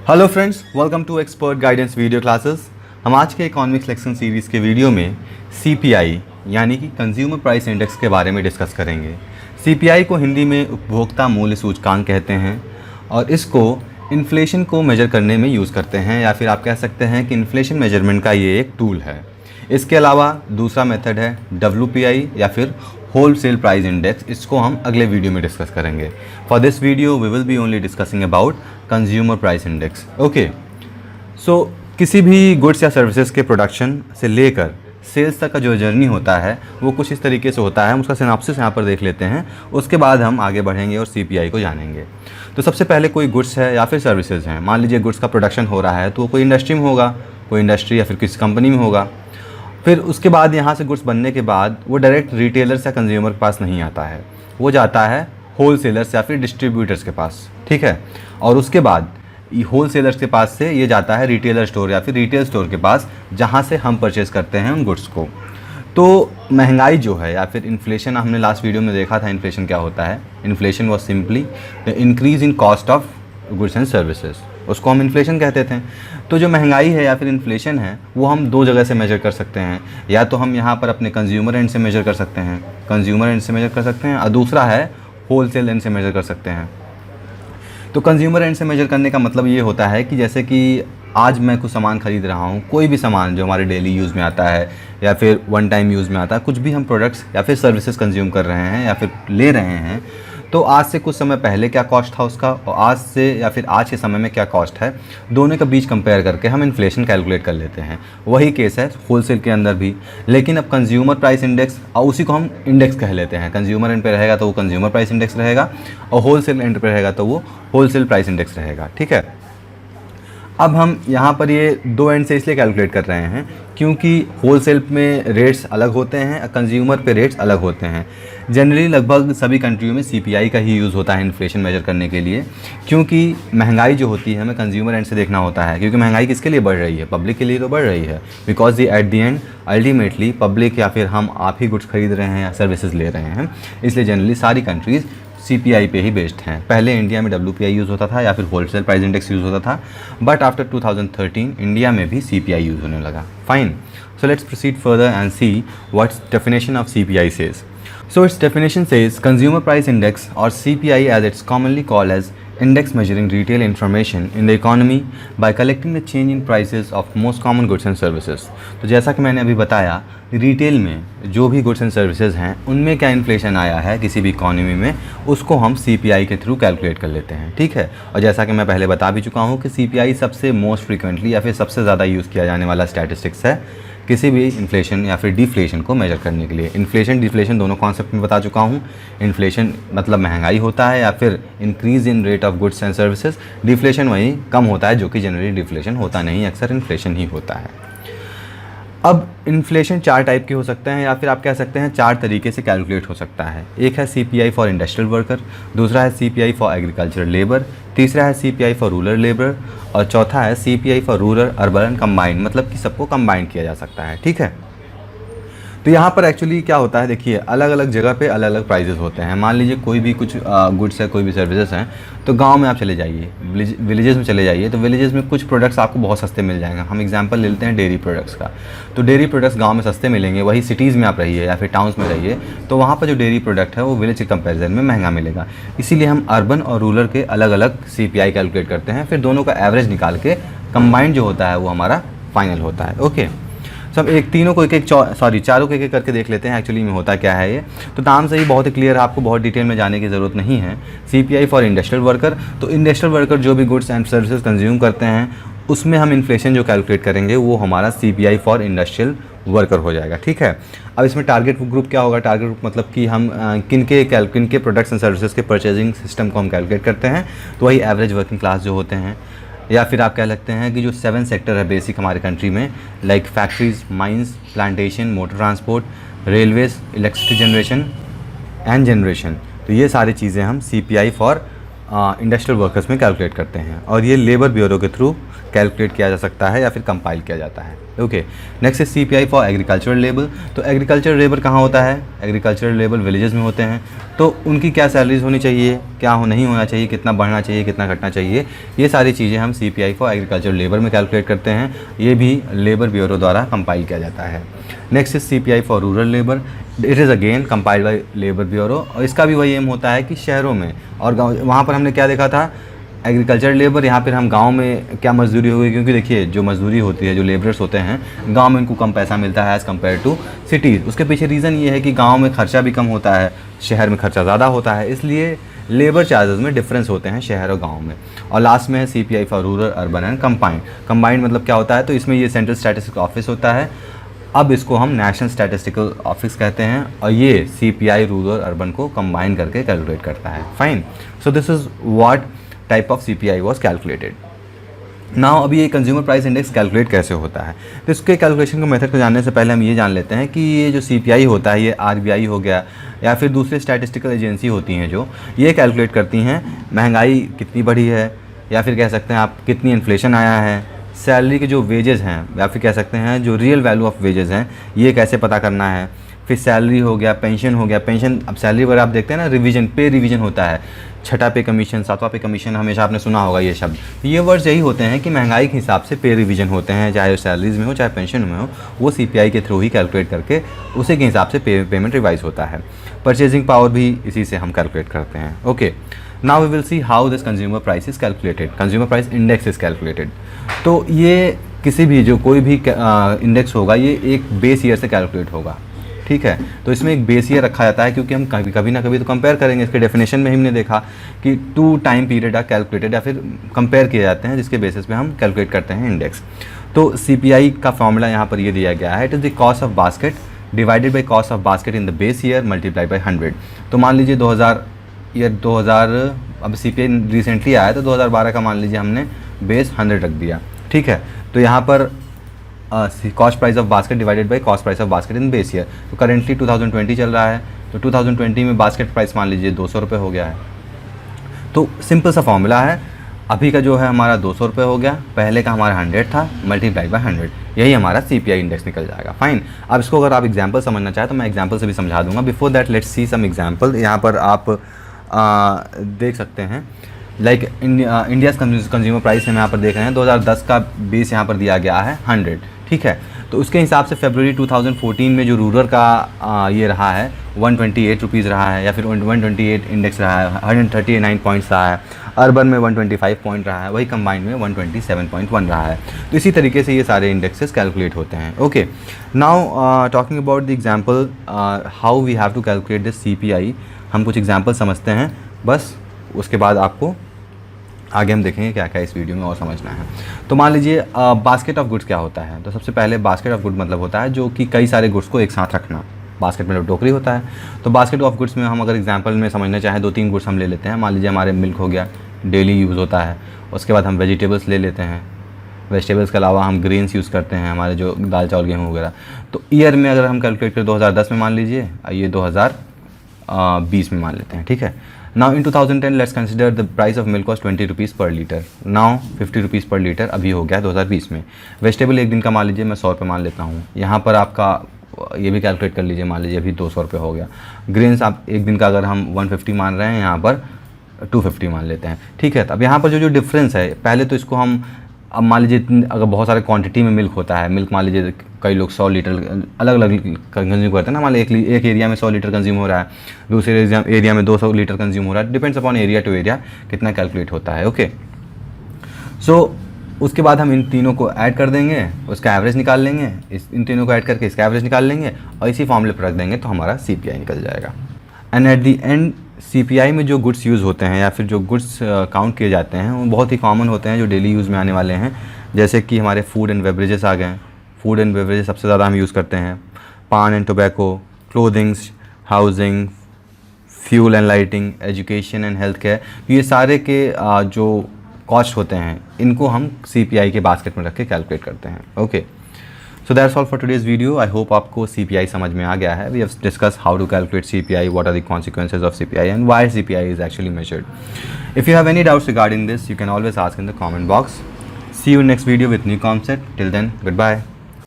Hello friends, welcome to expert guidance video classes. हम आज के इकोनॉमिक्स लेक्शन सीरीज़ के वीडियो में सीपीआई यानी कि कंज्यूमर प्राइस इंडेक्स के बारे में डिस्कस करेंगे। सीपीआई को हिंदी में उपभोक्ता मूल्य सूचकांक कहते हैं और इसको इन्फ्लेशन को मेजर करने में यूज़ करते हैं, या फिर आप कह सकते हैं कि इन्फ्लेशन मेजरमेंट का ये एक टूल है। इसके अलावा दूसरा मेथड है WPI या फिर होल सेल प्राइस इंडेक्स। इसको हम अगले वीडियो में डिस्कस करेंगे। For this video we will be only discussing about consumer price index. Okay, so किसी भी गुड्स या सर्विसेज के प्रोडक्शन से लेकर सेल्स तक का जो जर्नी होता है वो कुछ इस तरीके से होता है। हम उसका सिनॉप्सिस यहाँ पर देख लेते हैं, उसके बाद हम आगे बढ़ेंगे और CPI को जानेंगे। तो सबसे पहले कोई गुड्स है या फिर सर्विसेज हैं। मान लीजिए गुड्स का प्रोडक्शन हो रहा है तो वो कोई इंडस्ट्री में होगा, कोई इंडस्ट्री या फिर किसी कंपनी में होगा। फिर उसके बाद यहाँ से गुड्स बनने के बाद वो डायरेक्ट रिटेलर्स या कंज्यूमर के पास नहीं आता है, वो जाता है होल सेलर्स या फिर डिस्ट्रीब्यूटर्स के पास, ठीक है। और उसके बाद होल सेलर्स के पास से ये जाता है रिटेलर स्टोर या फिर रिटेल स्टोर के पास, जहाँ से हम परचेज़ करते हैं उन गुड्स को। तो महंगाई जो है या फिर इन्फ्लेशन, हमने लास्ट वीडियो में देखा था इन्फ्लेशन क्या होता है। Inflation was simply the increase in cost of goods and services, उसको हम इन्फ्लेशन कहते थे। तो जो महंगाई है या फिर इन्फ्लेशन है वो हम दो जगह से मेजर कर सकते हैं। या तो हम यहाँ पर अपने कंज्यूमर एंड से मेजर कर सकते हैं, और दूसरा है होल सेल एंड से मेजर कर सकते हैं। तो कंज्यूमर एंड से मेजर करने का मतलब ये होता है कि जैसे कि आज मैं कुछ सामान खरीद रहा हूँ, कोई भी सामान जो हमारे डेली यूज़ में आता है या फिर वन टाइम यूज़ में आता है, कुछ भी हम प्रोडक्ट्स या फिर सर्विसेज कंज्यूम कर रहे हैं या फिर ले रहे हैं, तो आज से कुछ समय पहले क्या कॉस्ट था उसका और आज से या फिर आज के समय में क्या कॉस्ट है, दोनों के बीच कंपेयर करके हम इन्फ्लेशन कैलकुलेट कर लेते हैं। वही केस है होलसेल के अंदर भी। लेकिन अब कंज्यूमर प्राइस इंडेक्स, और उसी को हम इंडेक्स कह लेते हैं। कंज्यूमर एंड पे रहेगा तो वो कंज्यूमर प्राइस इंडेक्स रहेगा, और होलसेल एंड पे रहेगा तो वो होलसेल प्राइस इंडेक्स रहेगा, ठीक है। अब हम यहाँ पर ये दो एंड से इसलिए कैलकुलेट कर रहे हैं क्योंकि होलसेल में रेट्स अलग होते हैं, कंज्यूमर पे रेट्स अलग होते हैं। जनरली लगभग सभी कंट्रियों में CPI का ही यूज़ होता है इन्फ्लेशन मेजर करने के लिए, क्योंकि महंगाई जो होती है हमें कंज्यूमर एंड से देखना होता है। क्योंकि महंगाई किसके लिए बढ़ रही है? पब्लिक के लिए तो बढ़ रही है, because at the and ultimately public या फिर हम आप ही गुड्स खरीद रहे हैं या सर्विसेज ले रहे हैं। इसलिए जनरली सारी कंट्रीज़ CPI पे ही बेस्ड हैं। पहले इंडिया में WPI यूज़ होता था या फिर होलसेल प्राइस इंडेक्स यूज़ होता था, बट आफ्टर 2013 इंडिया में भी CPI यूज़ होने लगा। Fine, so let's proceed further and see what's definition of CPI says. So its definition says consumer price index or CPI as it's commonly called as index measuring retail information in the economy by collecting the change in prices of most common goods and services. तो जैसा कि मैंने अभी बताया, retail में जो भी goods and services हैं उनमें क्या इन्फ्लेशन आया है किसी भी इकॉनमी में, उसको हम CPI के थ्रू कैलकुलेट कर लेते हैं, ठीक है। और जैसा कि मैं पहले बता भी चुका हूँ कि CPI सबसे मोस्ट फ्रीक्वेंटली या फिर सबसे ज़्यादा यूज़ किया जाने वाला स्टैटिस्टिक्स है किसी भी इन्फ्लेशन या फिर डिफ्लेशन को मेजर करने के लिए। इन्फ्लेशन डिफ्लेशन दोनों कॉन्सेप्ट में बता चुका हूँ। इन्फ्लेशन मतलब महंगाई होता है या फिर increase in rate of goods and services. Deflation वही कम होता है, जो कि जनरली डिफ्लेशन होता नहीं, अक्सर इन्फ्लेशन ही होता है। अब इन्फ्लेशन चार टाइप के हो सकते हैं, या फिर आप कह सकते हैं चार तरीके से कैलकुलेट हो सकता है। एक है CPI फॉर इंडस्ट्रियल वर्कर, दूसरा है CPI फॉर एग्रीकल्चरल लेबर, तीसरा है CPI फॉर रूरल लेबर, और चौथा है CPI for rural urban combined, मतलब कि सबको कंबाइन किया जा सकता है, ठीक है। तो यहाँ पर एक्चुअली क्या होता है, देखिए अलग अलग जगह पे अलग अलग प्राइजेस होते हैं। मान लीजिए कोई भी कुछ गुड्स है, कोई भी सर्विसेज हैं, तो गांव में आप चले जाइए, विलेजेस में चले जाइए, तो विलेजेस में कुछ प्रोडक्ट्स आपको बहुत सस्ते मिल जाएंगे। हम एग्जांपल ले लेते हैं डेयरी प्रोडक्ट्स का। तो डेयरी प्रोडक्ट्स गांव में सस्ते मिलेंगे, वही सिटीज़ में आप रहिए या फिर टाउन्स में रहिए तो वहाँ पर जो डेयरी प्रोडक्ट है वो विलेज के कंपेरिजन में महंगा मिलेगा। इसीलिए हम अर्बन और रूरल के अलग अलग CPI कैलकुलेट करते हैं, फिर दोनों का एवरेज निकाल के कंबाइंड जो होता है वो हमारा फाइनल होता है। ओके, सब एक तीनों को चारों को एक एक करके देख लेते हैं एक्चुअली में होता क्या है ये। तो नाम से ही बहुत ही क्लियर है, आपको बहुत डिटेल में जाने की ज़रूरत नहीं है। CPI फॉर इंडस्ट्रियल वर्कर, तो इंडस्ट्रियल वर्कर जो भी गुड्स एंड सर्विसेज कंज्यूम करते हैं उसमें हम इन्फ्लेशन जो कैलकुलेट करेंगे वो हमारा CPI फॉर इंडस्ट्रियल वर्कर हो जाएगा, ठीक है। अब इसमें टारगेट ग्रुप क्या होगा? टारगेट ग्रुप मतलब कि हम किनके प्रोडक्ट्स एंड सर्विसेज के परचेजिंग सिस्टम को हम कैलकुलेट करते हैं, तो वही एवरेज वर्किंग क्लास जो होते हैं, या फिर आप कह सकते हैं कि जो 7 सेक्टर है बेसिक हमारे कंट्री में, like factories, mines, plantation, motor transport, railways, electricity generation, तो ये सारी चीज़ें हम CPI फॉर इंडस्ट्रियल वर्कर्स में कैलकुलेट करते हैं और ये लेबर ब्यूरो के थ्रू कैलकुलेट किया जा सकता है या फिर कंपाइल किया जाता है। Okay, next is CPI for agricultural labour. तो एग्रीकल्चरल लेबर कहाँ होता है? एग्रीकल्चरल लेबर विलेजेस में होते हैं। तो उनकी क्या सैलरीज होनी चाहिए, क्या नहीं होना चाहिए, कितना बढ़ना चाहिए, कितना घटना चाहिए, ये सारी चीज़ें हम CPI फॉर एग्रीकल्चरल लेबर में कैलकुलेट करते हैं। ये भी लेबर ब्यूरो द्वारा कंपाइल किया जाता है। Next is CPI for rural labour. It is again compiled by labour bureau, और इसका भी वही एम होता है कि शहरों में और गाँव, वहाँ पर हमने क्या देखा था, एग्रीकल्चर लेबर, यहाँ पर हम गांव में क्या मजदूरी होगी, क्योंकि देखिए जो मजदूरी होती है, जो लेबरर्स होते हैं गांव में, उनको कम पैसा मिलता है एज़ कम्पेयर टू सिटीज़। उसके पीछे रीज़न ये है कि गांव में खर्चा भी कम होता है, शहर में खर्चा ज़्यादा होता है, इसलिए लेबर चार्जेस में डिफरेंस होते हैं शहर और गांव में। और लास्ट में है CPI for rural, urban and combined. Combined मतलब क्या होता है, तो इसमें ये सेंट्रल स्टैटिस्टिक्स ऑफिस होता है, अब इसको हम नेशनल स्टैटिस्टिकल ऑफिस कहते हैं, और ये CPI रूरल अर्बन को कंबाइन करके कैलकुलेट करता है। Fine, so this is what type of CPI was calculated. Now अभी ये कंज्यूमर प्राइस इंडेक्स कैलकुलेट कैसे होता है, तो इसके कैलकुलेशन के मेथड को जानने से पहले हम ये जान लेते हैं कि ये जो CPI होता है, ये RBI हो गया या फिर दूसरे स्टैटिस्टिकल एजेंसी होती हैं जो ये कैलकुलेट करती हैं महंगाई कितनी बढ़ी है, या फिर कह सकते हैं आप कितनी इन्फ्लेशन आया है, सैलरी के जो वेजेस हैं, या फिर कह सकते हैं जो रियल वैल्यू ऑफ वेजेस हैं, ये कैसे पता करना है। फिर सैलरी हो गया, पेंशन हो गया। पेंशन, अब सैलरी वगैरह आप देखते हैं ना, रिवीजन, पे रिवीजन होता है, छठा पे कमीशन, सातवां पे कमीशन, हमेशा आपने सुना होगा ये शब्द। ये वर्ड्स यही होते हैं कि महंगाई के हिसाब से पे रिवीजन होते हैं, चाहे वो सैलरीज में हो चाहे पेंशन में हो, वो CPI के थ्रू ही कैलकुलेट करके उसी के हिसाब से पेमेंट रिवाइज होता है। परचेजिंग पावर भी इसी से हम कैलकुलेट करते हैं। Okay, now we will see how this consumer price is calculated, consumer price index is calculated. तो ये किसी भी जो कोई भी इंडेक्स होगा, ये एक बेस ईयर से कैलकुलेट होगा, ठीक है। तो इसमें एक बेस ईयर रखा जाता है, क्योंकि हम कभी ना कभी तो कंपेयर करेंगे। इसके डेफिनेशन में हमने देखा कि 2 टाइम पीरियड आर कैलकुलेटेड, या फिर कंपेयर किए जाते हैं, जिसके बेसिस पे हम कैलकुलेट करते हैं इंडेक्स। तो CPI का फॉर्मूला यहाँ पर ये दिया गया है, it is the cost of basket divided by cost of basket in the base year multiply by 100। तो मान लीजिए 2000 अब CPI रिसेंटली आया, तो 2012 का मान लीजिए हमने बेस 100 रख दिया, ठीक है। तो यहाँ पर cost price of basket divided by cost price of basket in base year. तो करेंटली 2020 चल रहा है, तो 2020 में बास्केट प्राइस मान लीजिए 200 रुपये हो गया है। तो सिंपल सा फॉर्मूला है, अभी का जो है हमारा 200 रुपये हो गया, पहले का हमारा 100 था, मल्टीप्लाई बाय 100, यही हमारा CPI इंडेक्स निकल जाएगा। फाइन, अब इसको अगर आप एग्जाम्पल समझना चाहें तो मैं एग्जाम्पल से भी समझा दूंगा। Before that let's see some example. यहाँ पर आप देख सकते हैं, लाइक इंडियाज़ कंज्यूमर प्राइस हम यहाँ पर देख रहे हैं, 2010 का बेस यहाँ पर दिया गया है 100, ठीक है। तो उसके हिसाब से फरवरी 2014 में जो रूरल का ये रहा है 128 रुपीज़ रहा है, या फिर 128 इंडेक्स रहा है, 139 पॉइंट्स रहा है। अर्बन में 125 पॉइंट रहा है, वही कंबाइंड में 127.1 रहा है। तो इसी तरीके से ये सारे इंडेक्सेस कैलकुलेट होते हैं। Okay, now talking about the example how we have to calculate this CPI। हम कुछ एग्जांपल समझते हैं, बस उसके बाद आपको आगे हम देखेंगे क्या क्या इस वीडियो में और समझना है। तो मान लीजिए बास्केट ऑफ गुड्स क्या होता है। तो सबसे पहले बास्केट ऑफ गुड मतलब होता है जो कि कई सारे गुड्स को एक साथ रखना। बास्केट में टोकरी होता है। तो बास्केट ऑफ गुड्स में हम अगर एग्जांपल में समझना चाहें, 2-3 गुड्स हम ले लेते हैं। मान लीजिए हमारे मिल्क हो गया, डेली यूज़ होता है। उसके बाद हम वेजिटेबल्स ले लेते हैं, वेजिटेबल्स के अलावा हम ग्रेन्स यूज़ करते हैं, हमारे जो दाल चावल गेहूँ वगैरह। तो ईयर में अगर हम कैलकुलेट करें 2010 में मान लीजिए, ये 2020 में मान लेते हैं, ठीक है। Now in 2010 let's consider the price of milk was 20 rupees पर लीटर। Now 50 रुपीज़ पर लीटर अभी हो गया 2020 में। वेजिटेबल एक दिन का मान लीजिए मैं 100 रुपये मान लेता हूँ। यहाँ पर आपका ये भी कैलकुलेट कर लीजिए, मान लीजिए अभी 200 रुपये हो गया। ग्रेन्स आप एक दिन का अगर हम 150 मान रहे हैं, यहाँ पर 250 मान लेते हैं, ठीक है। तो अब यहाँ पर जो डिफरेंस है, पहले तो इसको हम, अब मान लीजिए अगर बहुत सारे क्वांटिटी में मिल्क होता है, मिल्क मान लीजिए कई लोग 100 लीटर अलग अलग कंज्यूम करते हैं ना। मान लीजिए एक एरिया में 100 लीटर कंज्यूम हो रहा है, दूसरे एरिया में 200 लीटर कंज्यूम हो रहा है। Depends upon area to area कितना कैलकुलेट होता है। ओके, सो उसके बाद हम इन तीनों को ऐड कर देंगे, उसका एवरेज निकाल लेंगे, इन तीनों को ऐड करके इसका एवरेज निकाल लेंगे और इसी फॉर्मूले पर रख देंगे तो हमारा CPI निकल जाएगा। And at the and CPI में जो गुड्स यूज़ होते हैं या फिर जो गुड्स काउंट किए जाते हैं वो बहुत ही कॉमन होते हैं जो डेली यूज़ में आने वाले हैं। जैसे कि हमारे फूड एंड बेवरेजेस आ गए। फूड एंड बेवरेजेस सबसे ज़्यादा हम यूज़ करते हैं। पान and tobacco, clothings, housing, fuel and lighting, education and health care, ये सारे के जो कॉस्ट होते हैं इनको हम CPI के बास्केट में रख के कैलकुलेट करते हैं। Okay, so that's all for today's video. I hope आपको CPI समझ में आ गया है। We have discuss how to calculate CPI, what are the consequences of CPI and why CPI is actually measured. If you have any doubts regarding this, you can always ask in the comment box. See you in next video with new concept. Till then, goodbye.